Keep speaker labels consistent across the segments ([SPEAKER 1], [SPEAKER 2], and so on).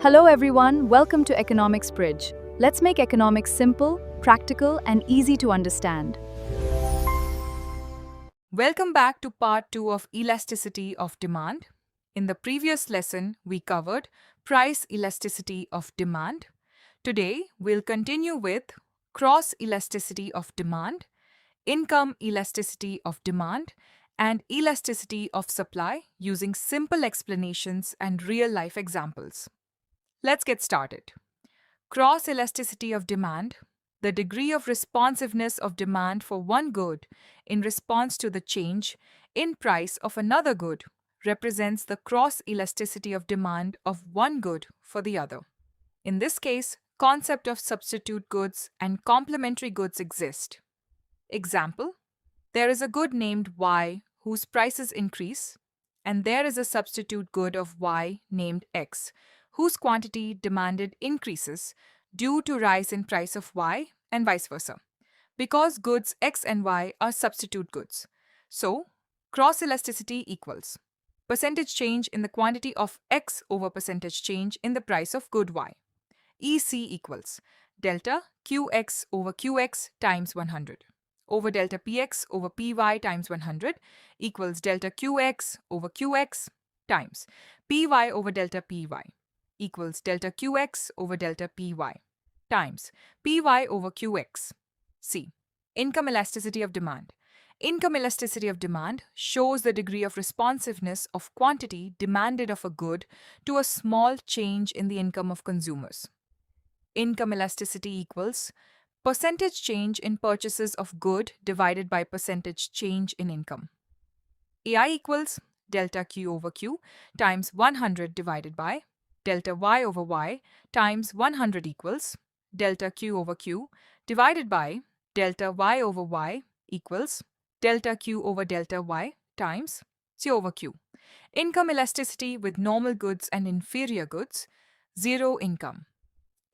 [SPEAKER 1] Hello everyone, welcome to Economics Bridge. Let's make economics simple, practical, and easy to understand.
[SPEAKER 2] Welcome back to part 2 of Elasticity of Demand. In the previous lesson, we covered price elasticity of demand. Today, we'll continue with cross elasticity of demand, income elasticity of demand, and elasticity of supply using simple explanations and real life examples. Let's get started. Cross elasticity of demand, the degree of responsiveness of demand for one good in response to the change in price of another good, represents the cross elasticity of demand of one good for the other. In this case, concept of substitute goods and complementary goods exist. Example: there is a good named Y whose prices increase, and there is a substitute good of Y named X whose quantity demanded increases due to rise in price of Y and vice versa, because goods X and Y are substitute goods. So, cross elasticity equals percentage change in the quantity of X over percentage change in the price of good Y. EC equals delta QX over QX times 100 over delta PX over PY times 100 equals delta QX over QX times PY over delta PY equals delta QX over delta PY times PY over QX. C. Income elasticity of demand. Income elasticity of demand shows the degree of responsiveness of quantity demanded of a good to a small change in the income of consumers. Income elasticity equals percentage change in purchases of good divided by percentage change in income. AI equals delta Q over Q times 100 divided by delta Y over Y times 100 equals delta Q over Q divided by delta Y over Y equals delta Q over delta Y times C over Q. Income elasticity with normal goods and inferior goods, zero income.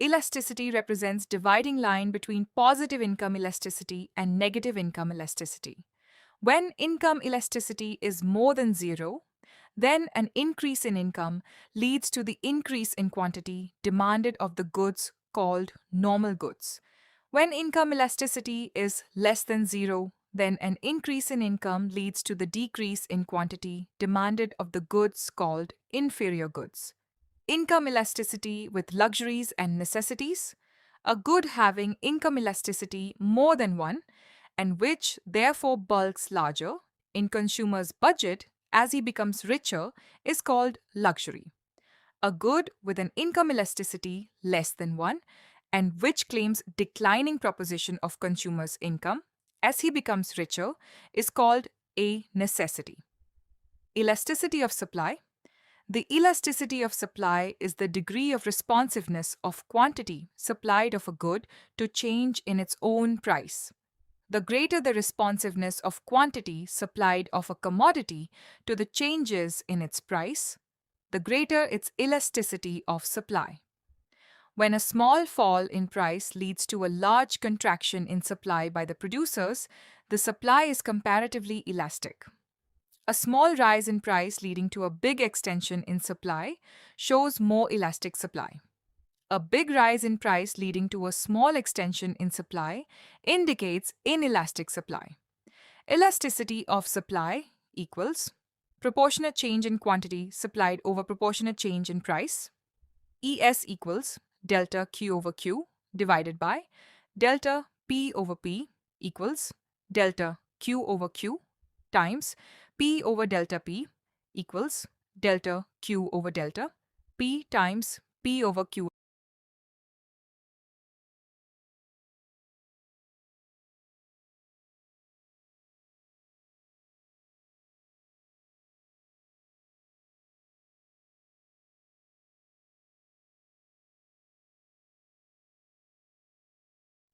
[SPEAKER 2] Elasticity represents dividing line between positive income elasticity and negative income elasticity. When income elasticity is more than zero, then an increase in income leads to the increase in quantity demanded of the goods called normal goods. When income elasticity is less than zero, then an increase in income leads to the decrease in quantity demanded of the goods called inferior goods. Income elasticity with luxuries and necessities, a good having income elasticity more than one, and which therefore bulks larger in consumer's budget as he becomes richer, is called luxury. A good with an income elasticity less than one, and which claims declining proposition of consumer's income as he becomes richer, is called a necessity. Elasticity of supply. The elasticity of supply is the degree of responsiveness of quantity supplied of a good to change in its own price. The greater the responsiveness of quantity supplied of a commodity to the changes in its price, the greater its elasticity of supply. When a small fall in price leads to a large contraction in supply by the producers, the supply is comparatively elastic. A small rise in price leading to a big extension in supply shows more elastic supply. A big rise in price leading to a small extension in supply indicates inelastic supply. Elasticity of supply equals proportionate change in quantity supplied over proportionate change in price. ES equals delta Q over Q divided by delta P over P equals delta Q over Q times P over delta P equals delta Q over delta P times P over Q.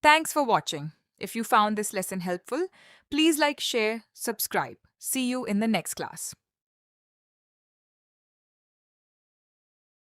[SPEAKER 2] Thanks for watching. If you found this lesson helpful, please like, share, subscribe. See you in the next class.